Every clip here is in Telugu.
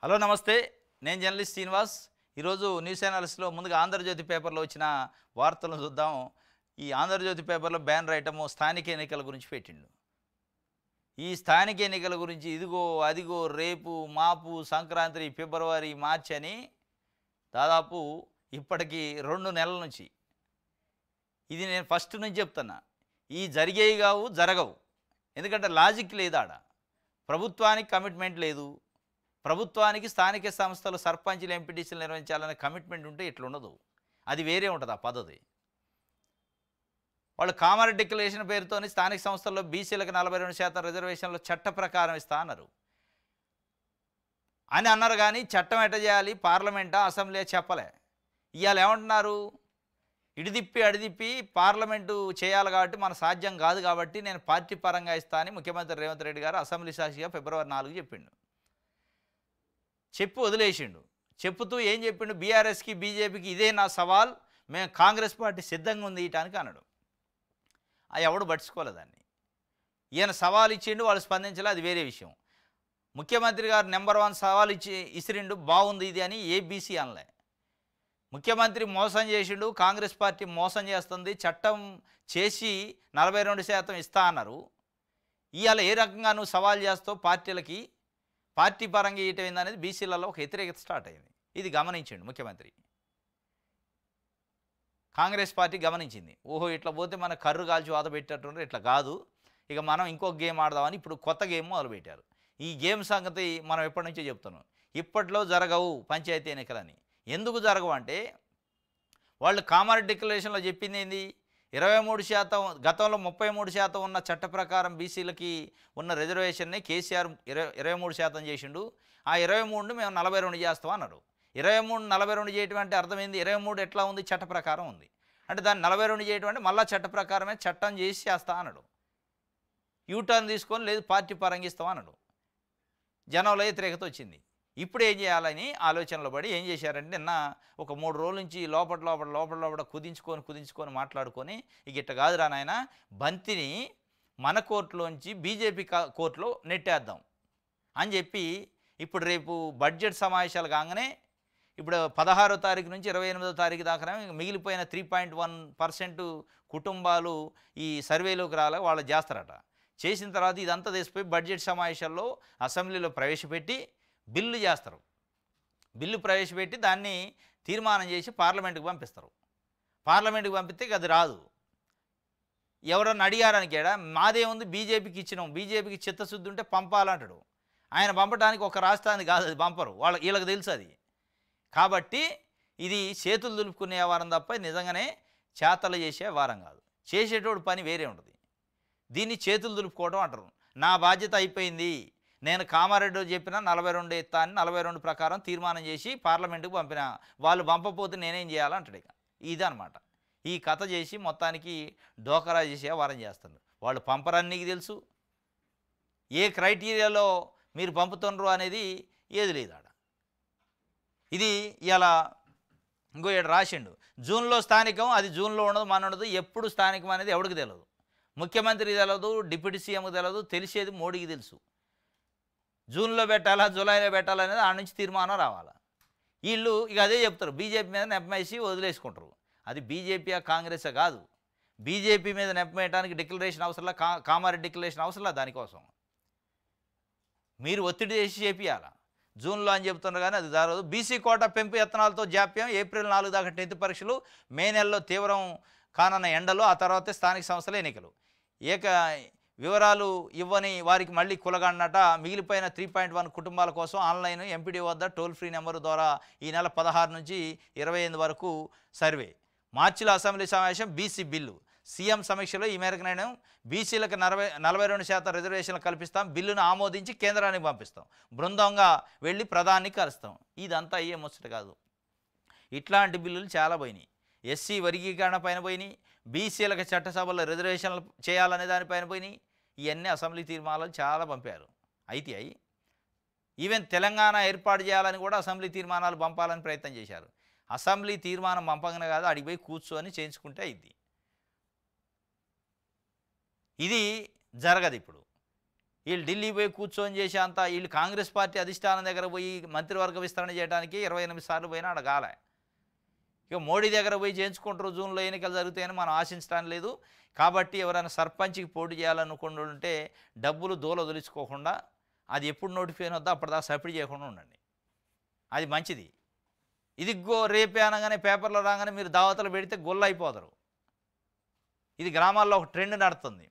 హలో నమస్తే. నేను జర్నలిస్ట్ శ్రీనివాస్. ఈరోజు న్యూస్ ఛానల్స్లో ముందుగా ఆంధ్రజ్యోతి పేపర్లో వచ్చిన వార్తలను చూద్దాం. ఈ ఆంధ్రజ్యోతి పేపర్లో బ్యానర్ ఐటము స్థానిక ఎన్నికల గురించి పెట్టిండు. ఈ స్థానిక ఎన్నికల గురించి ఇదిగో అదిగో రేపు మాపు సంక్రాంతి ఫిబ్రవరి మార్చి అని దాదాపు ఇప్పటికి 2 నెలల నుంచి ఇది నేను ఫస్ట్ నుంచి చెప్తున్నా. ఈ జరిగేవి కావు, జరగవు. ఎందుకంటే లాజిక్ లేదు ఆడ. ప్రభుత్వానికి కమిట్మెంట్ లేదు. ప్రభుత్వానికి స్థానిక సంస్థలు సర్పంచ్లు ఎంపీటీసీలు నిర్వహించాలనే కమిట్మెంట్ ఉంటే ఇట్లుండదు. అది వేరే ఉంటుంది ఆ పద్ధతి. వాళ్ళు కామన్ డిక్లరేషన్ పేరుతోని స్థానిక సంస్థల్లో బీసీలకు 42% రిజర్వేషన్లు చట్ట ప్రకారం ఇస్తా అన్నారు అని అన్నారు. కానీ చట్టం ఎట్ట చేయాలి, పార్లమెంటా అసెంబ్లీ చెప్పలే. ఇవాళ ఏమంటున్నారు, ఇడిదిప్పి అడిదిప్పి పార్లమెంటు చేయాలి కాబట్టి మన సాధ్యం కాదు కాబట్టి నేను పార్టీ పరంగా ఇస్తా అని ముఖ్యమంత్రి రేవంత్ రెడ్డి గారు అసెంబ్లీ సాక్షిగా ఫిబ్రవరి 4 చెప్పిండు. చెప్పి వదిలేసిండు. చెప్పుతూ ఏం చెప్పిండు, బీఆర్ఎస్కి బీజేపీకి ఇదే నా సవాల్, మేము కాంగ్రెస్ పార్టీ సిద్ధంగా ఉంది ఇయటానికి అన్నాడు. ఎవడు పట్టించుకోలేదు దాన్ని. ఈయన సవాల్ ఇచ్చిండు, వాళ్ళు స్పందించలే, అది వేరే విషయం. ముఖ్యమంత్రి గారు నెంబర్ 1 సవాల్ ఇసిరిండు, బాగుంది ఇది అని ఏబీసీ అనలే. ముఖ్యమంత్రి మోసం చేసిండు, కాంగ్రెస్ పార్టీ మోసం చేస్తుంది, చట్టం చేసి 42% ఇస్తా అన్నారు. ఇవాళ ఏ రకంగా నువ్వు సవాల్ చేస్తావు పార్టీలకి, పార్టీ పరంగా ఇయటం ఏందనేది బీసీలలో ఒక వ్యతిరేకత స్టార్ట్ అయింది. ఇది గమనించండి ముఖ్యమంత్రి. కాంగ్రెస్ పార్టీ గమనించింది, ఓహో ఇట్లా పోతే మన కర్రు కాల్చి వాత పెట్టేటట్టు, ఇట్లా కాదు, ఇక మనం ఇంకొక గేమ్ ఆడదామని ఇప్పుడు కొత్త గేమ్ మొదలుపెట్టారు. ఈ గేమ్ సంగతి మనం ఎప్పటి నుంచో చెప్తున్నాం. ఇప్పట్లో జరగవు పంచాయతీ ఎన్నికలని. ఎందుకు జరగవు అంటే వాళ్ళు కామన్ డిక్లరేషన్లో చెప్పింది ఏంది, 23%, గతంలో 33% ఉన్న చట్ట ప్రకారం బీసీలకి ఉన్న రిజర్వేషన్ని కేసీఆర్ 23% చేసిండు. ఆ 23ని మేము 42 చేస్తాం అన్నారు. 23 42 చేయటం అంటే అర్థమైంది, 23 ఎట్లా ఉంది, చట్ట ప్రకారం ఉంది అంటే దాన్ని 42 చేయటం అంటే మళ్ళీ చట్ట ప్రకారమే చట్టం చేసి చేస్తా అన్నాడు. యూటర్న్ తీసుకొని లేదు పార్టీ పరంగా ఇస్తాం అన్నాడు. జనంలో వ్యతిరేకత వచ్చింది. ఇప్పుడు ఏం చేయాలని ఆలోచనలో పడి ఏం చేశారంటే నిన్న ఒక 3 రోజుల నుంచి లోపల కుదించుకొని మాట్లాడుకొని ఇక ఇట్ట కాదురా నాయన, బంతిని మన కోర్టులోంచి బీజేపీ కోర్టులో నెట్టేద్దాం అని చెప్పి ఇప్పుడు రేపు బడ్జెట్ సమావేశాలు కాగానే ఇప్పుడు 16వ తారీఖు నుంచి 28వ తారీఖు దాకా మిగిలిపోయిన 3.1% కుటుంబాలు ఈ సర్వేలోకి రాలే వాళ్ళు చేస్తారట. చేసిన తర్వాత ఇదంతా తీసిపోయి బడ్జెట్ సమావేశాల్లో అసెంబ్లీలో ప్రవేశపెట్టి బిల్లు చేస్తారు. బిల్లు ప్రవేశపెట్టి దాన్ని తీర్మానం చేసి పార్లమెంటుకు పంపిస్తారు. పార్లమెంటుకు పంపిస్తే అది రాదు. ఎవరన్నా అడిగారనికేడా, మాదేముంది బీజేపీకి ఇచ్చినాం, బీజేపీకి చిత్తశుద్ధి ఉంటే పంపాలంటాడు. ఆయన పంపడానికి ఒక రాష్ట్రానికి కాదు, అది పంపరు, వీళ్ళకి తెలుసు అది. కాబట్టి ఇది చేతులు దులుపుకునే వారం తప్ప నిజంగానే చేతలు చేసే వారం కాదు. చేసేటోడు పని వేరే ఉంటుంది. దీన్ని చేతులు దులుపుకోవడం అంటారు. నా బాధ్యత అయిపోయింది, నేను కామారెడ్డి చెప్పిన 42 ఎత్తా అని 42 ప్రకారం తీర్మానం చేసి పార్లమెంటుకు పంపిన, వాళ్ళు పంపపోతే నేనేం చేయాలంటాడు. ఇక ఇదనమాట ఈ కథ చేసి మొత్తానికి డోకరా చేసే వారం చేస్తారు. వాళ్ళు పంపరని నీకు తెలుసు, ఏ క్రైటీరియాలో మీరు పంపుతున్నారు అనేది ఏది లేదు ఆడ. ఇది ఇలా ఇంకో ఏడు రాసిండు, జూన్లో స్థానికం, అది జూన్లో ఉండదు మన ఉండదు, ఎప్పుడు స్థానికం అనేది ఎవరికి తెలియదు. ముఖ్యమంత్రికి తెలియదు, డిప్యూటీ సీఎంకి తెలియదు, తెలిసేది మోడీకి తెలుసు. జూన్లో పెట్టాలా జూలైలో పెట్టాలనేది ఆ నుంచి తీర్మానం రావాలా. వీళ్ళు ఇక అదే చెప్తారు, బీజేపీ మీద నెప్పమేసి వదిలేసుకుంటారు. అది బీజేపీ కాంగ్రెస్ కాదు. బీజేపీ మీద నెప్పమేయడానికి డిక్లరేషన్ అవసరంలా, కామారెడ్డి డిక్లరేషన్ అవసరంలా. దానికోసం మీరు ఒత్తిడి చేసి చేపియాలా. జూన్లో అని చెప్తున్నారు కానీ అది జరగదు. బీసీ కోటా పెంపు యత్నాలతో జాప్యం, ఏప్రిల్ 4 దాకా 10th పరీక్షలు, మే నెలలో తీవ్రం కానున్న ఎండలో, ఆ తర్వాతే స్థానిక సంస్థల ఎన్నికలు. వివరాలు ఇవ్వని వారికి మళ్ళీ కులగన్నట. మిగిలిపోయిన 3.1 కుటుంబాల కోసం ఆన్లైన్ ఎంపీడీ వద్ద టోల్ ఫ్రీ నెంబరు ద్వారా ఈ నెల 16 నుంచి 28 వరకు సర్వే. మార్చిలో అసెంబ్లీ సమావేశం, బీసీ బిల్లు, సీఎం సమీక్షలో ఈ మేరకు నిర్ణయం. బీసీలకు 42% రిజర్వేషన్లు కల్పిస్తాం, బిల్లును ఆమోదించి కేంద్రానికి పంపిస్తాం, బృందంగా వెళ్ళి ప్రధానికి కలుస్తాం. ఇదంతా అయ్యే ముచ్చట కాదు. ఇట్లాంటి బిల్లులు చాలా పోయినాయి. ఎస్సీ వర్గీకరణ పైన పోయినాయి, బీసీలకు చట్టసభలో రిజర్వేషన్లు చేయాలనే దానిపైన పోయినాయి. ఇవన్నీ అసెంబ్లీ తీర్మానాలు చాలా పంపారు. అయితే ఈవెన్ తెలంగాణ ఏర్పాటు చేయాలని కూడా అసెంబ్లీ తీర్మానాలు పంపాలని ప్రయత్నం చేశారు. అసెంబ్లీ తీర్మానం పంపగానే కాదు, అడిగిపోయి కూర్చొని చేయించుకుంటే అయింది. ఇది జరగదు. ఇప్పుడు వీళ్ళు ఢిల్లీ పోయి కూర్చొని చేసే అంత వీళ్ళు కాంగ్రెస్ పార్టీ అధిష్టానం దగ్గర పోయి మంత్రివర్గ విస్తరణ చేయడానికి 28 సార్లు పోయినా అడగాలే. ఇక మోడీ దగ్గర పోయి చేయించుకుంటారు, జూన్లో ఎన్నికలు జరుగుతాయని మనం ఆశించడం లేదు. కాబట్టి ఎవరైనా సర్పంచ్కి పోటీ చేయాలనుకుంటుంటే డబ్బులు దూలదొలుచుకోకుండా అది ఎప్పుడు నోటిఫికేషన్ వద్దో అప్పటిదాకా సబ్మిట్ చేయకుండా ఉండండి, అది మంచిది. ఇది రేపే అనగానే పేపర్లో రాగానే మీరు దావతలు పెడితే గొల్ల అయిపోతారు. ఇది గ్రామాల్లో ఒక ట్రెండ్ నడుతుంది.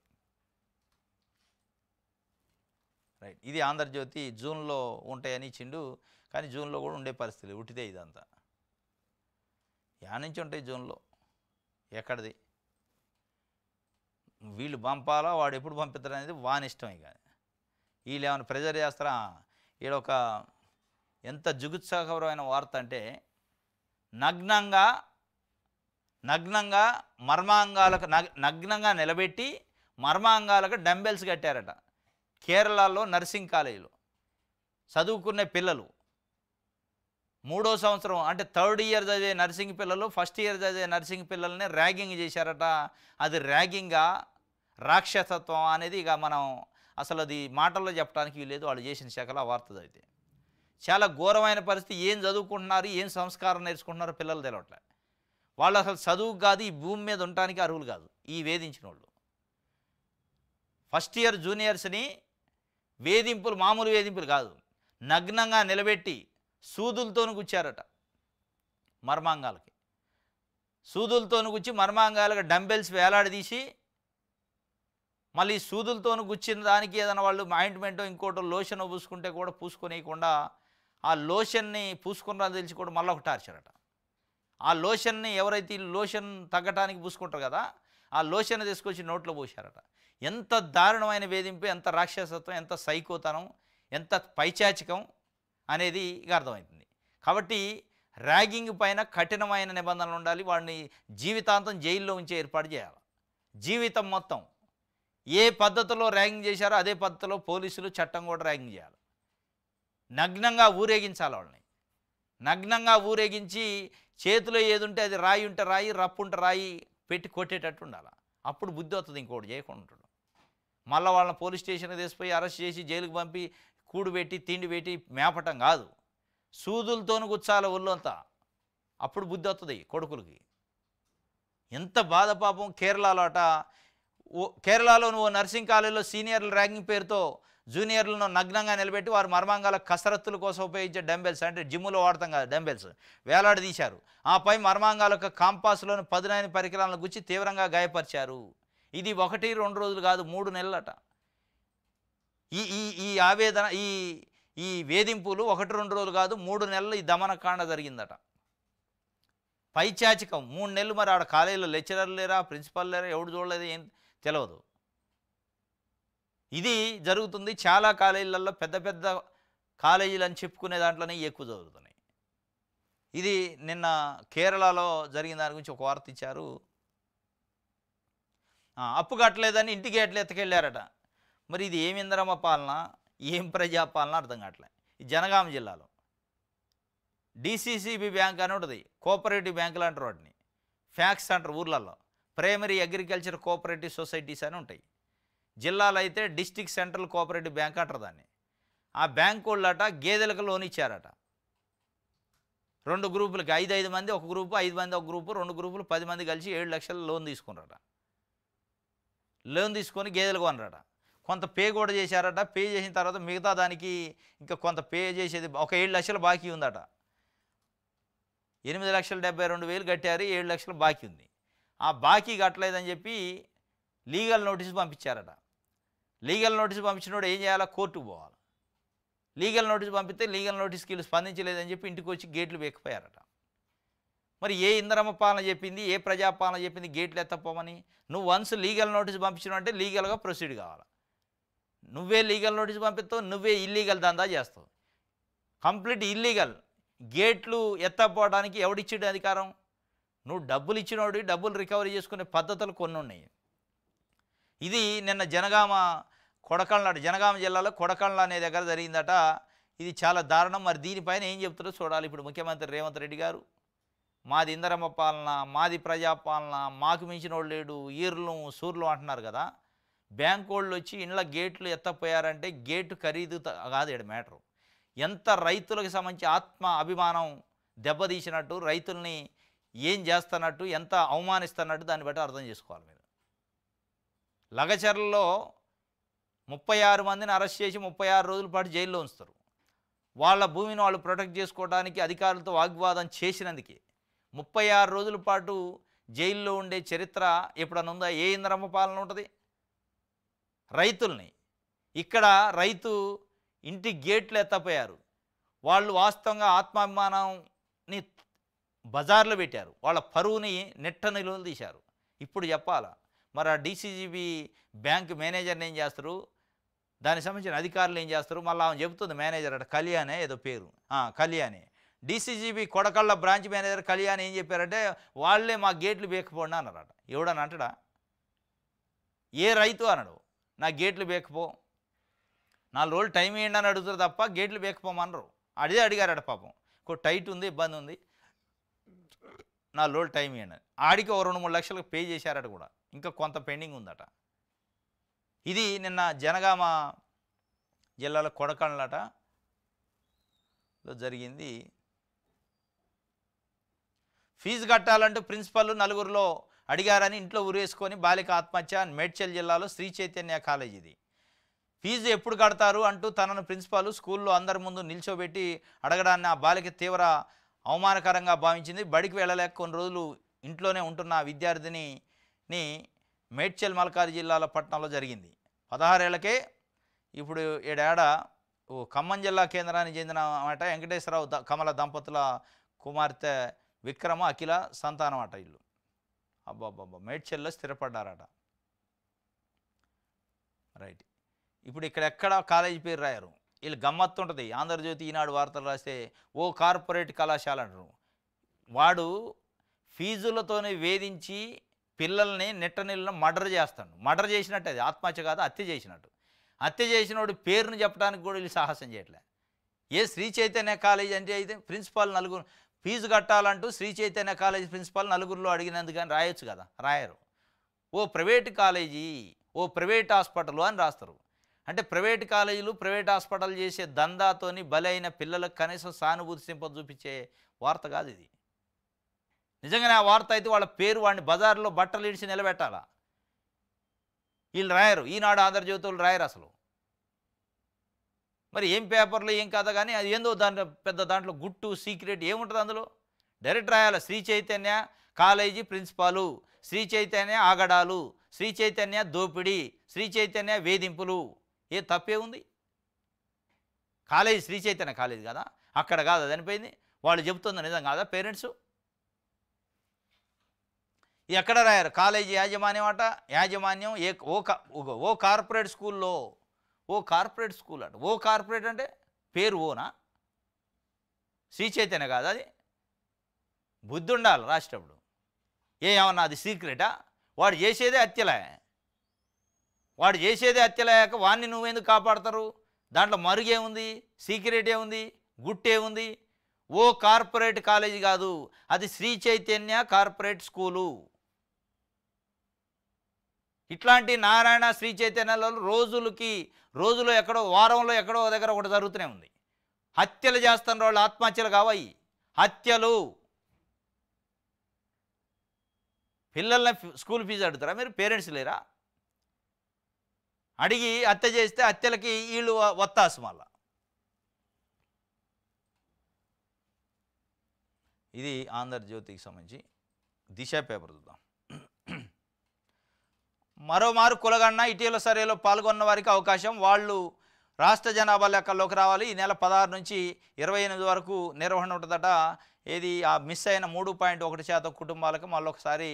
రైట్, ఇది ఆంధ్రజ్యోతి జూన్లో ఉంటాయని ఇచ్చిండు, కానీ జూన్లో కూడా ఉండే పరిస్థితి ఉట్టిదే. ఇదంతా నుంచి ఉంటాయి జూన్లో, ఎక్కడిది వీళ్ళు పంపాలా, వాడు ఎప్పుడు పంపిస్తారు అనేది వాని ఇష్టమే. కానీ వీళ్ళు ఏమైనా ప్రెజర్ చేస్తారా? ఈడొక ఎంత జుగుత్సాహకరమైన వార్త అంటే నగ్నంగా మర్మాంగాలకు నగ్నంగా నిలబెట్టి మర్మాంగాలకు డంబెల్స్ కట్టారట. కేరళలో నర్సింగ్ కాలేజీలో చదువుకునే పిల్లలు 3వ సంవత్సరం అంటే 3rd ఇయర్ చదివే నర్సింగ్ పిల్లలు, 1st ఇయర్ చదివే నర్సింగ్ పిల్లల్ని ర్యాగింగ్ చేశారట. అది ర్యాగింగా, రాక్షసత్వం అనేది ఇక మనం అసలు అది మాటల్లో చెప్పడానికి వీలేదు. వాళ్ళు చేసిన శాఖలో ఆ వార్త చదివితే చాలా ఘోరమైన పరిస్థితి. ఏం చదువుకుంటున్నారు, ఏం సంస్కారం నేర్చుకుంటున్నారో పిల్లలు తెలవట్లే. వాళ్ళు అసలు చదువు కాదు, ఈ భూమి మీద ఉండటానికి అర్హులు కాదు ఈ వేధించిన వాళ్ళు. 1st ఇయర్ జూనియర్స్ని వేధింపులు, మామూలు వేధింపులు కాదు, నగ్నంగా నిలబెట్టి సూదులతోను గుచ్చారట. మర్మాంగాలకి సూదులతోను గుచ్చి మర్మాంగాలకు డంబెల్స్ వేలాడదీసి మళ్ళీ సూదులతోను గుచ్చిన దానికి ఏదైనా వాళ్ళు ఆయింట్మెంటో ఇంకోటో లోషన్ పూసుకుంటే కూడా పూసుకొనియకుండా ఆ లోషన్ని పూసుకున్నారని తెలిసి కూడా మళ్ళీ ఒక టార్చర్ అట. ఆ లోషన్ని ఎవరైతే లోషన్ తగ్గటానికి పూసుకుంటారు కదా, ఆ లోషన్ తీసుకొచ్చి నోట్లో పోశారట. ఎంత దారుణమైన వేధింపు, ఎంత రాక్షసత్వం, ఎంత సైకోతనం, ఎంత పైచాచికం అనేది ఇక అర్థమవుతుంది. కాబట్టి ర్యాగింగ్ పైన కఠినమైన నిబంధనలు ఉండాలి. వాడిని జీవితాంతం జైల్లో ఉంచే ఏర్పాటు చేయాలి. జీవితం మొత్తం ఏ పద్ధతిలో ర్యాగింగ్ చేశారో అదే పద్ధతిలో పోలీసులు చట్టం కూడా ర్యాగింగ్ చేయాలి. నగ్నంగా ఊరేగించాలి వాళ్ళని. నగ్నంగా ఊరేగించి చేతిలో ఏది ఉంటే అది రాయి ఉంటే రాయి, రప్పు ఉంటే రాయి పెట్టి కొట్టేటట్టు ఉండాలి. అప్పుడు బుద్ధి వస్తుంది, ఇంకోటి చేయకుండా ఉంటాడు. మళ్ళీ వాళ్ళని పోలీస్ స్టేషన్కి తీసుకుపోయి అరెస్ట్ చేసి జైలుకి పంపి కూడు పెట్టి తిండి పెట్టి మేపటం కాదు, సూదులతోనూ గుచ్చాల ఒళ్ళంతా. అప్పుడు బుద్ధి వస్తుంది కొడుకులకి. ఎంత బాధ పాపం. కేరళలో కేరళలో నువ్వు నర్సింగ్ కాలేజీలో సీనియర్ల ర్యాగింగ్ పేరుతో జూనియర్లను నగ్నంగా నిలబెట్టి వారు మర్మాంగాల కసరత్తుల కోసం ఉపయోగించే డంబెల్స్, అంటే జిమ్లో వాడతాం కదా డంబెల్స్, వేలాడదీశారు. ఆపై మర్మాంగాలకు కాంపాస్లోని పదునైన పరికరాలను గుచ్చి తీవ్రంగా గాయపరిచారు. ఇది 1-2 రోజులు కాదు, 3 నెలలట. ఈ ఈ ఈ ఆవేదన, ఈ వేధింపులు 1-2 రోజులు కాదు, 3 నెలలు ఈ దమనకాండ జరిగిందట. పైచాచికం 3 నెలలు. మరి ఆడ కాలేజీలో లెక్చరర్ లేరా, ప్రిన్సిపల్ లేరా, ఎవడు చూడలేదు, ఏం తెలియదు. ఇది జరుగుతుంది చాలా కాలేజీలలో. పెద్ద పెద్ద కాలేజీలు అని చెప్పుకునే దాంట్లోనే ఎక్కువ జరుగుతున్నాయి. ఇది నిన్న కేరళలో జరిగిన దాని గురించి ఒక వార్త ఇచ్చారు. అప్పు కట్టలేదని ఇంటికి ఎట్లా ఎత్తుకెళ్ళారట. మరి ఇది ఏం ఇందిరమ్మ పాలన, ఏం ప్రజాపాలన అర్థం కావట్లే. ఈ జనగామ జిల్లాలో డిసిసిబి బ్యాంక్ అని ఉంటుంది, కోఆపరేటివ్ బ్యాంకులు అంటారు వాటిని, ఫ్యాక్స్ అంటారు ఊర్లలో. ప్రైమరీ అగ్రికల్చర్ కోఆపరేటివ్ సొసైటీస్ అని ఉంటాయి. జిల్లాలో అయితే డిస్ట్రిక్ట్ సెంట్రల్ కోఆపరేటివ్ బ్యాంక్ అంటారు దాన్ని. ఆ బ్యాంక్ వాళ్ళట గేదెలకు లోన్ ఇచ్చారట. 2 గ్రూపులకి 5 మంది ఒక గ్రూపు, 5 మంది ఒక గ్రూపు, 2 గ్రూపులు 10 మంది కలిసి 7 లక్షల లోన్ తీసుకున్నారట. లోన్ తీసుకొని గేదెలు కొనరట. కొంత పే కూడా చేశారట. పే చేసిన తర్వాత మిగతా దానికి ఇంకా కొంత పే చేసేది ఒక 7 లక్షలు బాకీ ఉందట. 8,72,000 కట్టారు, 7 లక్షలు బాకీ ఉంది. ఆ బాకీ కట్టలేదని చెప్పి లీగల్ నోటీస్ పంపించారట. లీగల్ నోటీస్ పంపించినోడు ఏం చేయాలా, కోర్టుకు పోవాలి. లీగల్ నోటీస్ పంపిస్తే లీగల్ నోటీస్కి వీళ్ళు స్పందించలేదని చెప్పి ఇంటికి వచ్చి గేట్లు వేయకపోయారట. మరి ఏ ఇందిరమ్మ పాలన చెప్పింది, ఏ ప్రజాపాలన చెప్పింది గేట్లు ఎత్తపోమని? నువ్వు వన్స్ లీగల్ నోటీస్ పంపించినావు అంటే లీగల్గా ప్రొసీడ్ కావాలి. నువ్వే లీగల్ నోటీస్ పంపిస్తావు, నువ్వే ఇల్లీగల్ దందా చేస్తావు. Complete illegal. గేట్లు ఎత్తపోవడానికి ఎవడిచ్చాడు అధికారం? నువ్వు డబ్బులు ఇచ్చినోడు, డబ్బులు రికవరీ చేసుకునే పద్ధతులు కొన్ని ఉన్నాయి. ఇది నిన్న జనగామ జిల్లాలో కొడకళ్ళ అనే దగ్గర జరిగిందట. ఇది చాలా దారుణం. మరి దీనిపైన ఏం చెప్తారో చూడాలి. ఇప్పుడు ముఖ్యమంత్రి రేవంత్ రెడ్డి గారు మాది ఇందిరమ్మ పాలన, మాది ప్రజాపాలన, మాకు మించిన వాడు లేడు, ఈర్లు సూర్లు అంటున్నారు కదా. బ్యాంక్ వాళ్ళు వచ్చి ఇండ్ల గేట్లు ఎత్తపోయారంటే గేటు ఖరీదు కాదు ఇక్కడ మ్యాటరు. ఎంత రైతులకు సంబంధించి ఆత్మ అభిమానం దెబ్బతీసినట్టు, రైతుల్ని ఏం చేస్తున్నట్టు, ఎంత అవమానిస్తున్నట్టు దాన్ని బట్టి అర్థం చేసుకోవాలి మీరు. లగచర్లలో 36 మందిని అరెస్ట్ చేసి 36 రోజుల పాటు జైల్లో ఉంచుతారు. వాళ్ళ భూమిని వాళ్ళు ప్రొటెక్ట్ చేసుకోవడానికి అధికారులతో వాగ్వాదం చేసినందుకే 36 రోజుల పాటు జైల్లో ఉండే చరిత్ర ఎప్పుడన్నా ఉందా? ఏ ఇంద్రమ్మ పాలన ఉంటుంది? రైతుల్ని ఇక్కడ రైతు ఇంటి గేట్లు ఎత్తపోయారు. వాళ్ళు వాస్తవంగా ఆత్మాభిమానాన్ని బజార్లో పెట్టారు. వాళ్ళ పరువుని నెట్ట నిలువలు తీశారు. ఇప్పుడు చెప్పాలా మరి ఆ డీసీజీబీ బ్యాంక్ మేనేజర్ని ఏం చేస్తారు, దానికి సంబంధించిన అధికారులు ఏం చేస్తారు? మళ్ళీ ఆమె చెబుతుంది మేనేజర్ అట కళ్యాణే ఏదో పేరు, కళ్యాణి. డీసీజీబీ కొడకళ్ళ బ్రాంచ్ మేనేజర్ కళ్యాణ్ ఏం చెప్పారంటే వాళ్ళే మా గేట్లు బేకపోండి అన్నారట. ఎవడని అంటడా? ఏ రైతు అనడు నా గేట్లు బేకపో, 4 రోజులు టైం ఇవ్వండి అని అడుగుతారు తప్ప గేట్లు బేకపోమనరు. అదే అడిగారట పాపం, టైట్ ఉంది, ఇబ్బంది ఉంది, 4 రోజులు టైం ఇవ్వండి. ఆడికి 2-3 లక్షలకు పే చేశారట కూడా, ఇంకా కొంత పెండింగ్ ఉందట. ఇది నిన్న జనగామ జిల్లాలో కొడకళ్ళట జరిగింది. ఫీజు కట్టాలంటూ ప్రిన్సిపల్ నలుగురిలో అడిగారని ఇంట్లో ఉరేసుకొని బాలిక ఆత్మహత్య. మేడ్చల్ జిల్లాలో శ్రీ చైతన్య కాలేజీది. ఫీజు ఎప్పుడు కడతారు అంటూ తనను ప్రిన్సిపాల్ స్కూల్లో అందరి ముందు నిల్చోబెట్టి అడగడాన్ని ఆ బాలిక తీవ్ర అవమానకరంగా భావించింది. బడికి వెళ్ళలేక కొన్ని రోజులు ఇంట్లోనే ఉంటున్న విద్యార్థిని మేడ్చల్ మల్కాజ్ జిల్లాల పట్టణంలో జరిగింది. 16 ఏళ్లకే ఇప్పుడు 7 ఏళ్ల ఖమ్మం జిల్లా కేంద్రానికి చెందిన మాట వెంకటేశ్వరరావు కమల దంపతుల కుమార్తె విక్రమ అఖిల సంతానం అట. ఇల్లు అబ్బాబ్బా మేడ్చల్లో స్థిరపడ్డారట. రైట్. ఇప్పుడు ఇక్కడెక్కడ కాలేజీ పేరు రాయరు. వీళ్ళు గమ్మత్తు ఉంటుంది. ఆంధ్రజ్యోతి, ఈనాడు వార్తలు రాస్తే ఓ కార్పొరేట్ కళాశాల అంటారు. వాడు ఫీజులతోనే వేధించి పిల్లల్ని నెట్ట నీళ్ళను మర్డర్ చేస్తాడు. మర్డర్ చేసినట్టు, అది ఆత్మహత్య కాదు, హత్య చేసినట్టు. హత్య చేసినోడు పేరును చెప్పడానికి కూడా వీళ్ళు సాహసం చేయట్లే. ఏ శ్రీ చైతన్య కాలేజీ అంటే అయితే ప్రిన్సిపాల్ నలుగురు ఫీజు కట్టాలంటూ శ్రీ చైతన్య కాలేజీ ప్రిన్సిపాల్ నలుగురిలో అడిగినందుకు కానీ రాయొచ్చు కదా, రాయరు. ఓ ప్రైవేటు కాలేజీ, ఓ ప్రైవేట్ హాస్పిటల్ అని రాస్తారు. అంటే ప్రైవేట్ కాలేజీలు, ప్రైవేట్ హాస్పిటల్ చేసే దందాతోని బలైన పిల్లలకు కనీసం సానుభూతి సింప చూపించే వార్త కాదు ఇది. నిజంగానే ఆ వార్త అయితే వాళ్ళ పేరు వాడిని బజార్లో బట్టలు ఇడిచి నిలబెట్టాలా. వీళ్ళు రాయరు. ఈనాడు, ఆంధ్రజ్యోతులు రాయరు అసలు. మరి ఏం పేపర్లో ఏం కాదా కానీ అది ఏందో దాంట్లో పెద్ద దాంట్లో గుట్టు సీక్రెట్ ఏముంటుంది అందులో? డైరెక్ట్ రాయాలి శ్రీ చైతన్య కాలేజీ ప్రిన్సిపాలు, శ్రీ చైతన్య ఆగడాలు, శ్రీ చైతన్య దోపిడీ, శ్రీ చైతన్య వేధింపులు. ఏ తప్పే ఉంది? కాలేజీ శ్రీ చైతన్య కాలేజీ కదా, అక్కడ కాదు అది అనిపోయింది. వాళ్ళు చెబుతుంది నిజం కాదా పేరెంట్స్? ఎక్కడ రాయారు? కాలేజీ యాజమాన్యం అట, యాజమాన్యం ఓ కార్పొరేట్ స్కూల్లో, ఓ కార్పొరేట్ స్కూల్ అట. ఓ కార్పొరేట్ అంటే పేరు ఓనా? శ్రీ చైతన్య కాదు అది. బుద్ధి ఉండాలి రాసేటప్పుడు. ఏమన్నా అది సీక్రెటా? వాడు చేసేదే హత్యలే. వాడు చేసేదే హత్యలేక వాడిని నువ్వెందుకు కాపాడతారు? దాంట్లో మరుగేముంది, సీక్రెట్ ఏముంది, గుట్టేముంది? ఓ కార్పొరేట్ కాలేజీ కాదు, అది శ్రీ చైతన్య కార్పొరేట్ స్కూలు. ఇట్లాంటి నారాయణ శ్రీ చైతన్యలో రోజులో ఎక్కడో, వారంలో ఎక్కడో దగ్గర ఒకటి జరుగుతూనే ఉంది. హత్యలు చేస్తున్న వాళ్ళు ఆత్మహత్యలు కావాయి, హత్యలు. పిల్లల్ని స్కూల్ ఫీజు అడుగుతారా మీరు? పేరెంట్స్ లేరా? అడిగి హత్య చేస్తే హత్యలకి వీళ్ళు వత్తాసు. మళ్ళా ఇది ఆంధ్రజ్యోతికి సంబంధించి దిశ పేపర్ చూద్దాం. మరోమారు కులగన్న ఇటీవల సర్వేలో పాల్గొన్న వారికి అవకాశం, వాళ్ళు రాష్ట్ర జనాభా లెక్కల్లోకి రావాలి. ఈ నెల 16 నుంచి 28 వరకు నిర్వహణ ఉంటుందట. ఏది ఆ మిస్ అయిన 3.1% కుటుంబాలకు మళ్ళొకసారి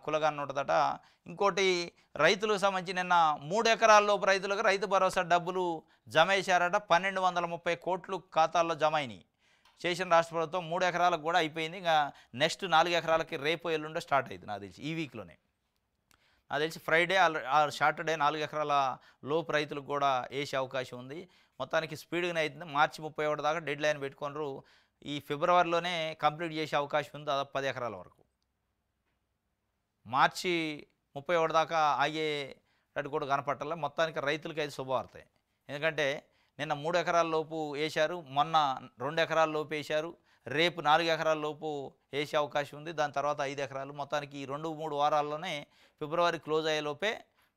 కులగన్న ఉంటుందట. ఇంకోటి రైతులకు సంబంధించి నిన్న 3 ఎకరాల లోపు రైతులకు రైతు భరోసా డబ్బులు జమ చేశారట. 1230 కోట్లు ఖాతాల్లో జమ అయినాయి. చేసిన రాష్ట్ర ప్రభుత్వం 3 ఎకరాలకు కూడా అయిపోయింది. ఇంకా నెక్స్ట్ 4 ఎకరాలకి రేపు ఎల్లుండో స్టార్ట్ అవుతుంది నాకు తెలిసి, ఈ వీక్లోనే. నాకు తెలిసి ఫ్రైడే సాటర్డే 4 ఎకరాల లోపు రైతులకు కూడా వేసే అవకాశం ఉంది. మొత్తానికి స్పీడ్గానే అవుతుంది. మార్చి 31 దాకా డెడ్ లైన్ పెట్టుకున్నారు. ఈ ఫిబ్రవరిలోనే కంప్లీట్ చేసే అవకాశం ఉంది దాదాపు 10 ఎకరాల వరకు. మార్చి 31 దాకా ఆగే అటు కూడా కనపట్టాల. మొత్తానికి రైతులకి అది శుభవార్త. ఎందుకంటే నిన్న 3 ఎకరాల లోపు వేశారు, మొన్న 2 ఎకరాల లోపు వేశారు, రేపు 4 ఎకరాల లోపు వేసే అవకాశం ఉంది. దాని తర్వాత 5 ఎకరాలు. మొత్తానికి ఈ 2-3 వారాల్లోనే ఫిబ్రవరి క్లోజ్ అయ్యే లోపే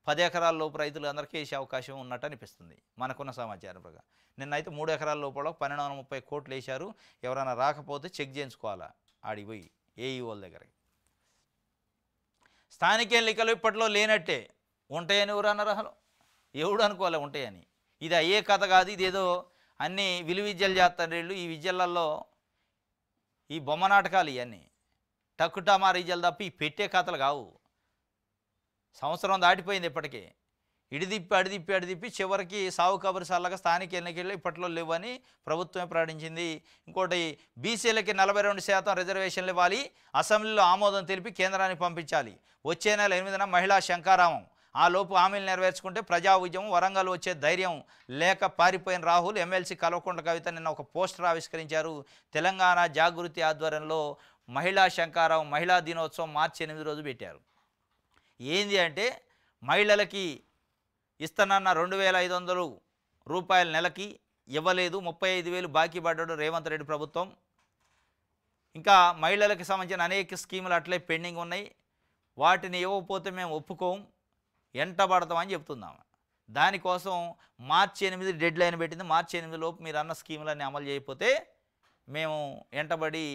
10 ఎకరాల లోపు రైతులు అందరికీ వేసే అవకాశం ఉన్నట్టు అనిపిస్తుంది మనకున్న సమాచారం ప్రకారం. నిన్నైతే 3 ఎకరాల లోపల 1230 కోట్లు వేశారు. ఎవరైనా రాకపోతే చెక్ చేయించుకోవాలా ఆడికి పోయి ఏఈఓల దగ్గరికి. స్థానిక ఎన్నికలు ఇప్పట్లో లేనట్టే ఉంటాయని ఎవరు అన్నారు? అసలు ఎవడు అనుకోలే ఉంటాయని. ఇది అయ్యే కథ కాదు. ఇది ఏదో అన్నీ విలువిద్యలు చేస్తారు వీళ్ళు. ఈ విద్యలలో ఈ బొమ్మ నాటకాలు ఇవన్నీ టక్కుటమా రీజలు తప్ప ఈ పెట్టే కథలు కావు. సంవత్సరం దాటిపోయింది ఇప్పటికే. అడిదిప్పి చివరికి సావు కబురు సల్లగా స్థానిక ఎన్నికల్లో ఇప్పట్లో లేవని ప్రభుత్వమే ప్రకటించింది. ఇంకోటి బీసీలకి 42% రిజర్వేషన్లు ఇవ్వాలి, అసెంబ్లీలో ఆమోదం తెలిపి కేంద్రానికి పంపించాలి. వచ్చే నెల 8న మహిళా శంకారావం. ఆ లోపు హామీలు నెరవేర్చుకుంటే ప్రజా ఉద్యమం, వరంగల్ వచ్చే ధైర్యం లేక పారిపోయిన రాహుల్. ఎమ్మెల్సీ కల్వకుంట్ల కవిత నిన్న ఒక పోస్టర్ ఆవిష్కరించారు. తెలంగాణ జాగృతి ఆధ్వర్యంలో మహిళా శంకారావం మహిళా దినోత్సవం మార్చి 8 రోజు పెట్టారు. ఏంది అంటే మహిళలకి ఇస్తానన్న 2500 రూపాయల నెలకి ఇవ్వలేదు, 35,000 బాకీ పడ్డాడు రేవంత్ రెడ్డి ప్రభుత్వం. ఇంకా మహిళలకు సంబంధించిన అనేక స్కీములు అట్లే పెండింగ్ ఉన్నాయి. వాటిని ఇవ్వకపోతే మేము ఒప్పుకోం, ఎంటబడతామని చెప్తున్నాం. దానికోసం మార్చి 8 డెడ్ లైన్ పెట్టింది. మార్చి 8 లోపు మీరు అన్న స్కీములన్నీ అమలు చేయకపోతే మేము ఎంటబడి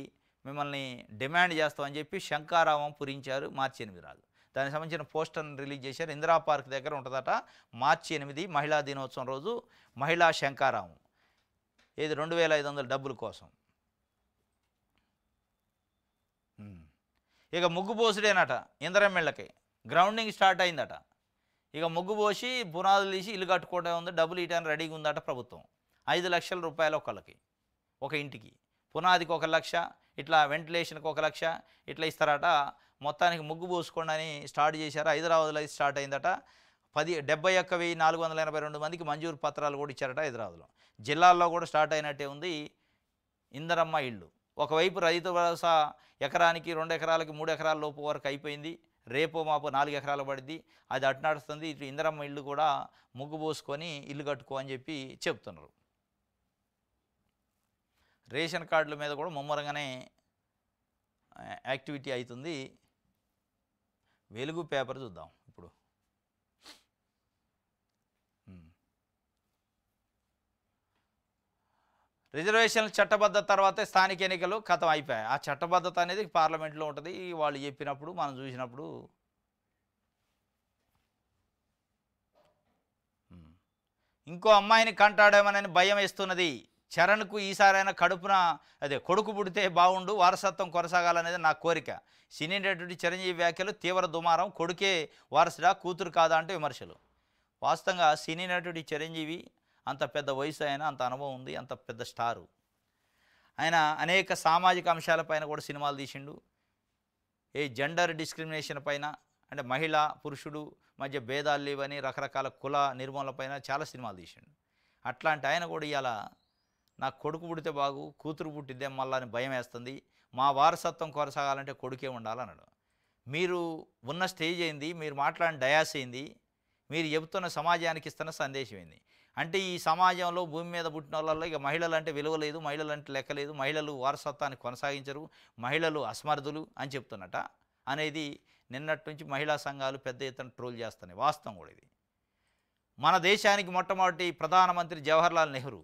మిమ్మల్ని డిమాండ్ చేస్తామని చెప్పి శంకారావం పూరించారు. మార్చి 8 రాదు. దానికి సంబంధించిన పోస్టర్ని రిలీజ్ చేశారు. ఇందిరా పార్క్ దగ్గర ఉంటుందట. మార్చి 8 మహిళా దినోత్సవం రోజు మహిళా శంకారావం. ఇది 2500 డబ్బుల కోసం. ఇక ముగ్గు పోసుడేనట. ఇందిరమ్మిళ్ళకి గ్రౌండింగ్ స్టార్ట్ అయిందట. ఇక ముగ్గు పోసి పునాదులు తీసి ఇల్లు కట్టుకోవడం ఉంది. డబ్బులు ఇవ్వడానికి రెడీగా ఉందట ప్రభుత్వం. 5 లక్షల రూపాయలు ఒకళ్ళకి, ఒక ఇంటికి. పునాదికి 1 లక్ష, ఇట్లా వెంటిలేషన్కి 1 లక్ష ఇట్లా ఇస్తారట. మొత్తానికి ముగ్గు పోసుకోండి అని స్టార్ట్ చేశారు. హైదరాబాద్లో స్టార్ట్ అయిందట. 71,482 మందికి మంజూరు పత్రాలు కూడా ఇచ్చారట హైదరాబాద్లో. జిల్లాల్లో కూడా స్టార్ట్ అయినట్టే ఉంది ఇందరమ్మ ఇళ్ళు. ఒకవైపు రైతు భరోసా ఎకరానికి 2 ఎకరాలకి 3 ఎకరాల లోపు వరకు అయిపోయింది. రేపో మాపో 4 ఎకరాలు పడింది. అది అటు నడుస్తుంది. ఇటు ఇందరమ్మ ఇళ్ళు కూడా ముగ్గు పోసుకొని ఇల్లు కట్టుకో అని చెప్పి చెప్తున్నారు. రేషన్ కార్డుల మీద కూడా ముమ్మరంగానే యాక్టివిటీ అవుతుంది. వెలుగు పేపర్ చూద్దాం ఇప్పుడు. రిజర్వేషన్లు చట్టబద్ధత తర్వాతే స్థానిక ఎన్నికలు కథం అయిపోయాయి. ఆ చట్టబద్ధత అనేది పార్లమెంట్లో ఉంటుంది. వాళ్ళు చెప్పినప్పుడు మనం చూసినప్పుడు ఇంకో అమ్మాయిని కంటాడేమోనని భయం వేస్తున్నది. చరణ్కు ఈసారైనా కడుపున కొడుకు పుడితే బాగుండు, వారసత్వం కొనసాగాలనేది నా కోరిక. సినీ నటుడి చిరంజీవి వ్యాఖ్యలు తీవ్ర దుమారం. కొడుకే వారసుడా, కూతురు కాదా అంటే విమర్శలు. వాస్తవంగా సినీ నటుడి చిరంజీవి అంత పెద్ద వయసు, అయినా అంత అనుభవం ఉంది, అంత పెద్ద స్టారు. ఆయన అనేక సామాజిక అంశాలపైన కూడా సినిమాలు తీసిండు. జెండర్ డిస్క్రిమినేషన్ పైన, అంటే మహిళ పురుషుడు మధ్య భేదాలు లేవని, రకరకాల కుల నిర్మూలనపైన చాలా సినిమాలు తీసిండు. అట్లాంటి ఆయన కూడా ఇవాళ నాకు కొడుకు పుడితే బాగు, కూతురు పుట్టిద్దే మళ్ళా అని భయం వేస్తుంది, మా వారసత్వం కొనసాగాలంటే కొడుకే ఉండాలన్నాడు. మీరు ఉన్న స్టేజ్ ఏంది, మీరు మాట్లాడిన డయాస్ ఏంది, మీరు చెబుతున్న సమాజానికి ఇస్తున్న సందేశం ఏంది? అంటే ఈ సమాజంలో భూమి మీద పుట్టిన వాళ్ళల్లో ఇక మహిళలు అంటే విలువ లేదు, మహిళలు అంటే లెక్క లేదు, మహిళలు వారసత్వాన్ని కొనసాగించరు, మహిళలు అసమర్థులు అని చెప్తున్నట అనేది నిన్నటి నుంచి మహిళా సంఘాలు పెద్ద ఎత్తున ట్రోల్ చేస్తున్నాయి. వాస్తవం కూడా ఇది. మన దేశానికి మొట్టమొదటి ప్రధానమంత్రి జవహర్లాల్ నెహ్రూ,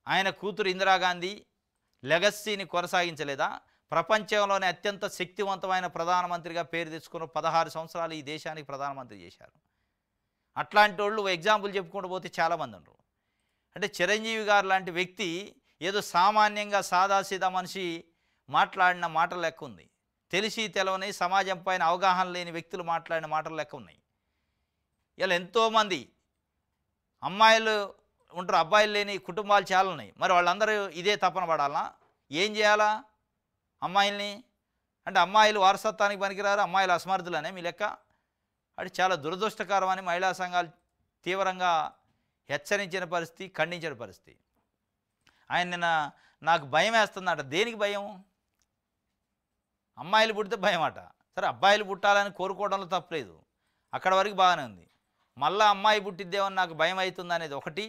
ఆయన కూతురు ఇందిరాగాంధీ లెగసీని కొనసాగించలేదా? ప్రపంచంలోనే అత్యంత శక్తివంతమైన ప్రధానమంత్రిగా పేరు తెచ్చుకున్న 16 సంవత్సరాలు ఈ దేశానికి ప్రధానమంత్రి చేశారు. అట్లాంటి వాళ్ళు ఎగ్జాంపుల్ చెప్పుకుంటూ పోతే చాలామంది ఉండరు. అంటే చిరంజీవి గారు లాంటి వ్యక్తి ఏదో సామాన్యంగా సాదాసీదా మనిషి మాట్లాడిన మాటలు లెక్క ఉంది. తెలిసి తెలవని, సమాజం పైన అవగాహన లేని వ్యక్తులు మాట్లాడిన మాటలు లెక్క ఉన్నాయి. ఇలా ఎంతోమంది అమ్మాయిలు ఉంటారు, అబ్బాయిలు లేని కుటుంబాలు చాలా ఉన్నాయి. మరి వాళ్ళందరూ ఇదే తపన పడాలా? ఏం చేయాలా అమ్మాయిల్ని? అంటే అమ్మాయిలు వారసత్వానికి పనికిరారు, అమ్మాయిలు అసమర్థులనే మీ లెక్క? అది చాలా దురదృష్టకరం అని మహిళా సంఘాలు తీవ్రంగా హెచ్చరించిన పరిస్థితి, ఖండించిన పరిస్థితి. ఆయన నిన్న నాకు భయం వేస్తుందట. దేనికి భయం? అమ్మాయిలు పుడితే భయం అట. సరే, అబ్బాయిలు పుట్టాలని కోరుకోవడంలో తప్పలేదు. అక్కడ వరకు బాగానే ఉంది. మళ్ళీ అమ్మాయి పుట్టిద్దేమని నాకు భయం అవుతుంది అనేది ఒకటి,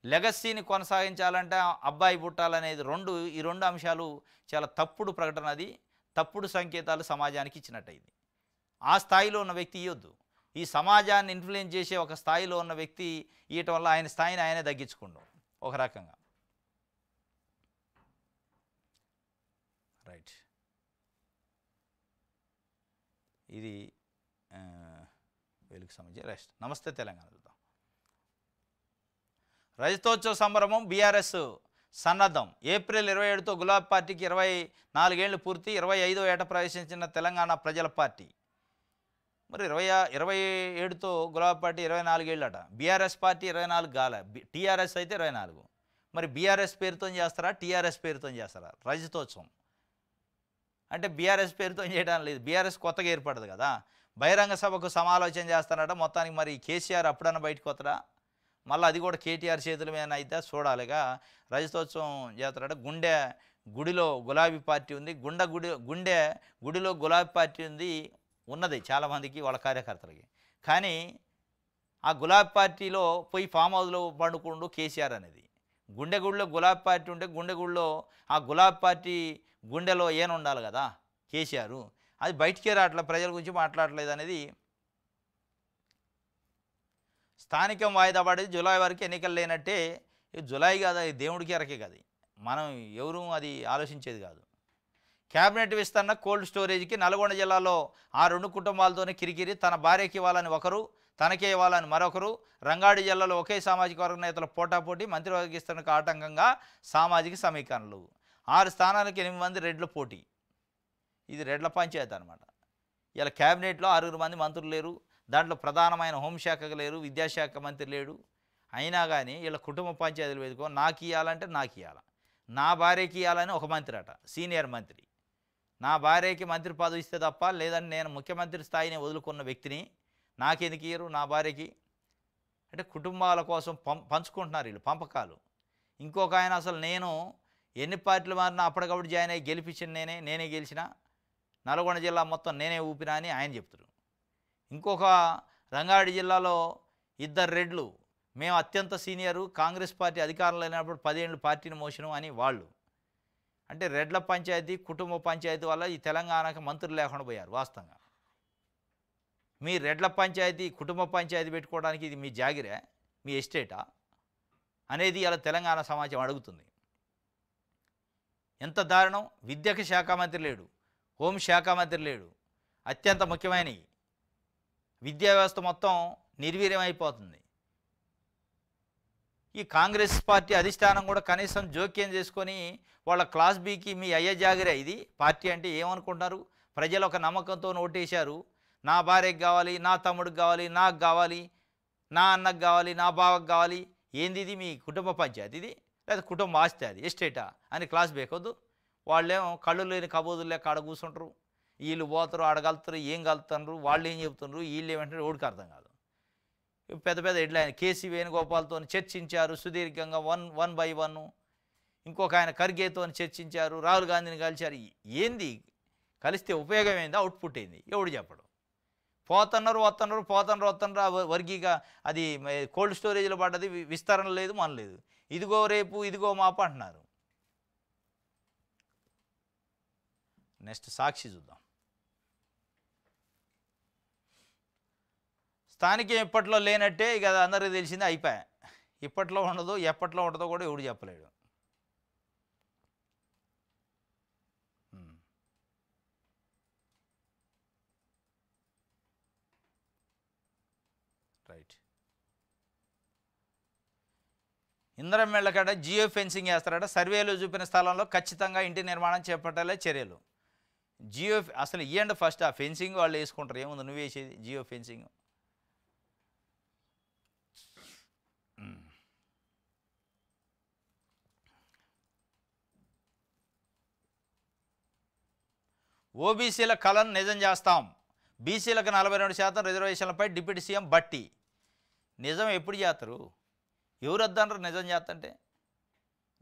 లెగసీని కొనసాగించాలంటే అబ్బాయి పుట్టాలనేది రెండు. ఈ రెండు అంశాలు చాలా తప్పుడు ప్రకటన, అది తప్పుడు సంకేతాలు సమాజానికి ఇచ్చినట్టయింది. ఆ స్థాయిలో ఉన్న వ్యక్తి ఇవ్వద్దు. ఈ సమాజాన్ని ఇన్ఫ్లుయెన్స్ చేసే ఒక స్థాయిలో ఉన్న వ్యక్తి ఇవ్వటం వల్ల ఆయన స్థాయిని ఆయనే తగ్గించుకోండు ఒక రకంగా. రైట్, ఇది వీళ్ళకి సంబంధించి రెస్ట్. నమస్తే తెలంగాణ చూద్దాం. రజతోత్సవ సంబరమం బీఆర్ఎస్ సన్నద్ధం. ఏప్రిల్ 27తో గులాబీ పార్టీకి 24 ఏళ్లు పూర్తి. 25వ ఏట ప్రవేశించిన తెలంగాణ ప్రజల పార్టీ. మరి 27తో గులాబీ పార్టీ 24 ఏళ్ళట. బీఆర్ఎస్ పార్టీ 24 కాలే, టీఆర్ఎస్ అయితే 24. మరి బీఆర్ఎస్ పేరుతో చేస్తారా, టీఆర్ఎస్ పేరుతో చేస్తారా రజతోత్సవం? అంటే బీఆర్ఎస్ పేరుతో చేయడం లేదు, బీఆర్ఎస్ కొత్తగా ఏర్పడదు కదా. బహిరంగ సభకు సమాలోచన చేస్తారట మొత్తానికి. మరి కేసీఆర్ అప్పుడన్నా బయటకు వస్తారా? మళ్ళీ అది కూడా కేటీఆర్ చేతుల మీద అయితే చూడాలిగా. రజతోత్సవం చేస్తారట. గుడిలో గులాబీ పార్టీ ఉంది, గుడిలో గులాబీ పార్టీ ఉన్నది చాలామందికి, వాళ్ళ కార్యకర్తలకి. కానీ ఆ గులాబీ పార్టీలో పోయి ఫామ్ హౌస్లో పండుకుండు కేసీఆర్ అనేది. గుడిలో గులాబీ పార్టీ ఉంటే గుడిలో ఆ గులాబీ పార్టీ గుండెలో ఏను ఉండాలి కదా కేసీఆర్. అది బయటికే రావట్లేదు, ప్రజల గురించి మాట్లాడలేదు అనేది. స్థానికం వాయిదా పడేది జూలై వరకు ఎన్నికలు లేనట్టే. జూలై కాదు, అది దేవుడికి ఎరకే కాదు, మనం ఎవరు అది ఆలోచించేది కాదు. క్యాబినెట్ విస్తరణ కోల్డ్ స్టోరేజ్కి నల్గొండ జిల్లాలో ఆ 2 కుటుంబాలతోనే కిరికిరి. తన భార్యకి ఇవ్వాలని ఒకరు, తనకే ఇవ్వాలని మరొకరు. రంగారెడ్డి జిల్లాలో ఒకే సామాజిక వర్గ నేతల పోటాపోటీ. మంత్రివర్గ విస్తరణకు ఆటంకంగా సామాజిక సమీకరణలు. 6 స్థానాలకు 8 మంది రెడ్ల పోటీ. ఇది రెడ్ల పంచాయతీ అనమాట. ఇలా క్యాబినెట్లో 6 మంది మంత్రులు లేరు. దాంట్లో ప్రధానమైన హోంశాఖకు లేరు, విద్యాశాఖ మంత్రి లేడు. అయినా కానీ వీళ్ళ కుటుంబ పంచాయతీలు వేదుకో నాకు ఇవ్వాలంటే నాకు ఇవ్వాలి, నా భార్యకి ఇవ్వాలని ఒక మంత్రి అట, సీనియర్ మంత్రి. నా భార్యకి మంత్రి పదవి ఇస్తే తప్ప, లేదని నేను ముఖ్యమంత్రి స్థాయిని వదులుకున్న వ్యక్తిని నాకెందుకు ఇయ్యరు నా భార్యకి? అంటే కుటుంబాల కోసం పంచుకుంటున్నారు వీళ్ళు పంపకాలు. ఇంకొక ఆయన అసలు నేను ఎన్ని పార్టీలు మారినా అప్పటికప్పుడు జాయిన్ అయ్యి గెలిపించిన నేనే గెలిచిన, నల్గొండ జిల్లా మొత్తం నేనే ఊపినా అని ఆయన చెప్తారు. ఇంకొక రంగారెడ్డి జిల్లాలో 2 రెడ్లు, మేము అత్యంత సీనియరు, కాంగ్రెస్ పార్టీ అధికారంలో లేనప్పుడు 10 ఏళ్ళు పార్టీని మోసినాం అని వాళ్ళు. అంటే రెడ్ల పంచాయతీ, కుటుంబ పంచాయతీ వల్ల ఈ తెలంగాణకు మంత్రులు లేకుండా పోయారు. వాస్తవంగా మీ రెడ్ల పంచాయతీ, కుటుంబ పంచాయతీ పెట్టుకోవడానికి ఇది మీ జాగిరే, మీ ఎస్టేటా అనేది ఇలా తెలంగాణ సమాజం అడుగుతుంది. ఎంత దారుణం! విద్యకు శాఖ మంత్రి లేడు, హోంశాఖ మంత్రి లేడు. అత్యంత ముఖ్యమైనవి విద్యా వ్యవస్థ మొత్తం నిర్వీర్యమైపోతుంది. ఈ కాంగ్రెస్ పార్టీ అధిష్టానం కూడా కనీసం జోక్యం చేసుకొని వాళ్ళ క్లాస్ బీకి మీ అయ్య జాగిరే ఇది పార్టీ అంటే ఏమనుకుంటున్నారు? ప్రజలు ఒక నమ్మకంతో ఓటేశారు. నా భార్యకు కావాలి, నా తమ్ముడికి కావాలి, నాకు కావాలి, నా అన్నకు కావాలి, నా బావకు కావాలి. ఏంది ఇది? మీ కుటుంబ పంచాయతీ ఇది, లేదా కుటుంబ ఆస్తి అది, ఎస్టేటా అని క్లాస్ బేకొద్దు. వాళ్ళేమో కళ్ళు లేని కబోదులు లేక ఆడ కూర్చుంటారు. వీళ్ళు పోతారు, ఆడగలుగుతారు, ఏం కలుగుతున్నారు, వాళ్ళు ఏం చెబుతున్నారు, వీళ్ళు ఏమంటారు ఓడికి అర్థం కాదు. పెద్ద పెద్ద హెడ్లైన్ కేసీ వేణుగోపాల్తో చర్చించారు సుదీర్ఘంగా, వన్ బై వన్. ఇంకొక ఆయన ఖర్గేతో చర్చించారు, రాహుల్ గాంధీని కలిశారు. ఏంది కలిస్తే ఉపయోగం ఏంది? అవుట్పుట్ ఏంది? ఎవడు చెప్పడు. పోతున్నారు వర్గీగా అది కోల్డ్ స్టోరేజ్లో పడ్డది, విస్తరణ లేదు, మన లేదు. ఇదిగో రేపు, ఇదిగో మాపు అంటున్నారు. నెక్స్ట్ సాక్షి చూద్దాం. స్థానికం ఎప్పట్లో లేనట్టే, ఇక అందరికీ తెలిసిందే, అయిపోయా. ఇప్పట్లో ఉండదు, ఎప్పట్లో ఉంటుందో కూడా ఎవడు చెప్పలేడు. రైట్. ఇంద్రం కాడ జియో ఫెన్సింగ్ వేస్తారట. సర్వేలో చూపిన స్థలంలో ఖచ్చితంగా ఇంటి నిర్మాణం చేపట్టాలే చర్యలు. జియో అసలు ఇవ్వండి ఫస్ట్, ఆ ఫెన్సింగ్ వాళ్ళు వేసుకుంటారు. ఏముంది నువ్వు వేసేది జియో ఫెన్సింగ్? ఓబీసీల కళను నిజం చేస్తాం. బీసీలకు 42% రిజర్వేషన్లపై డిప్యూటీ సీఎం బట్టి. నిజం ఎప్పుడు చేస్తారు? ఎవరు వద్దన్నారు నిజం చేస్తంటే?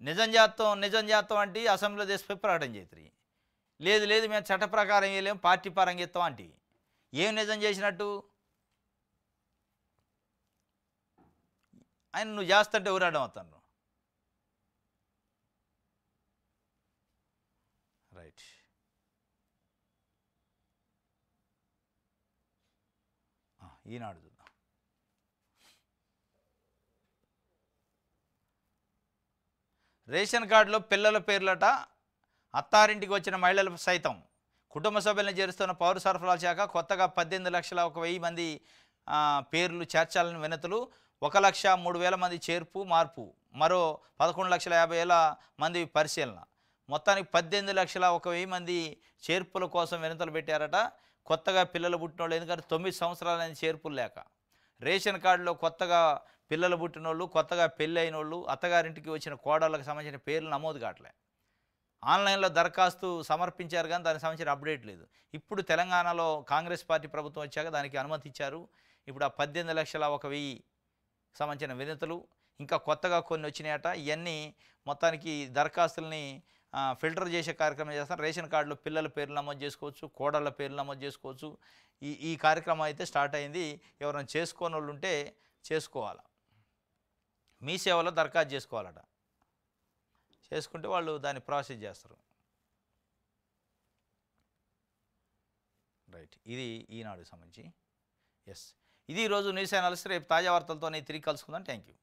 నిజం చేస్తాం అంటే అసెంబ్లీలో దేశపై ప్రకటన చేతురి. లేదు మేము చట్ట ప్రకారం వేయలేము, పార్టీ పరంగా ఇస్తాం అంటే ఏం నిజం చేసినట్టు? ఆయన నువ్వు చేస్తుంటే ఎవరు అడ్డం అవుతాను. రైట్. ఈనాడు చూద్దాం. రేషన్ కార్డులో పిల్లల పేర్లట, అత్తారింటికి వచ్చిన మహిళలు సైతం కుటుంబ సభ్యులను చేరుస్తున్న పౌర సరఫరాల శాఖ కొత్తగా 18,01,000 మంది పేర్లు చేర్చాలని వినతులు. 1,03,000 మంది చేర్పు మార్పు, మరో 11,50,000 మంది పరిశీలన. మొత్తానికి 18,01,000 మంది చేర్పుల కోసం వినతులు పెట్టారట. కొత్తగా పిల్లలు పుట్టినోళ్ళు, ఎందుకంటే 9 సంవత్సరాలైన చేర్పులు లేక రేషన్ కార్డులో కొత్తగా పిల్లలు పుట్టినోళ్ళు, కొత్తగా పెళ్ళి అయినోళ్ళు, అత్తగారింటికి వచ్చిన కోడళ్ళకు సంబంధించిన పేర్లు నమోదు కావట్లే. ఆన్లైన్లో దరఖాస్తు సమర్పించారు కానీ దానికి సంబంధించిన అప్డేట్ లేదు. ఇప్పుడు తెలంగాణలో కాంగ్రెస్ పార్టీ ప్రభుత్వం వచ్చాక దానికి అనుమతి ఇచ్చారు. ఇప్పుడు ఆ 18,01,000 సంబంధించిన వినతులు ఇంకా కొత్తగా కొన్ని వచ్చినాయట. ఇవన్నీ మొత్తానికి దరఖాస్తుల్ని ఫిల్టర్ చేసే కార్యక్రమం చేస్తారు. రేషన్ కార్డులో పిల్లల పేర్లు నమోదు చేసుకోవచ్చు, కోడళ్ళ పేర్లు నమోదు చేసుకోవచ్చు. ఈ కార్యక్రమం అయితే స్టార్ట్ అయింది. ఎవరైనా చేసుకోని వాళ్ళు ఉంటే చేసుకోవాలి. మీ సేవలో దరఖాస్తు చేసుకోవాలట. చేసుకుంటే వాళ్ళు దాన్ని ప్రాసెస్ చేస్తారు. రైట్. ఇది ఈనాడుకి సంబంధించి. ఎస్, ఇది ఈరోజు న్యూస్ అనాలిసిస్. రేపు తాజా వార్తలతో తిరిగి కలుసుకుందాం. Thank you.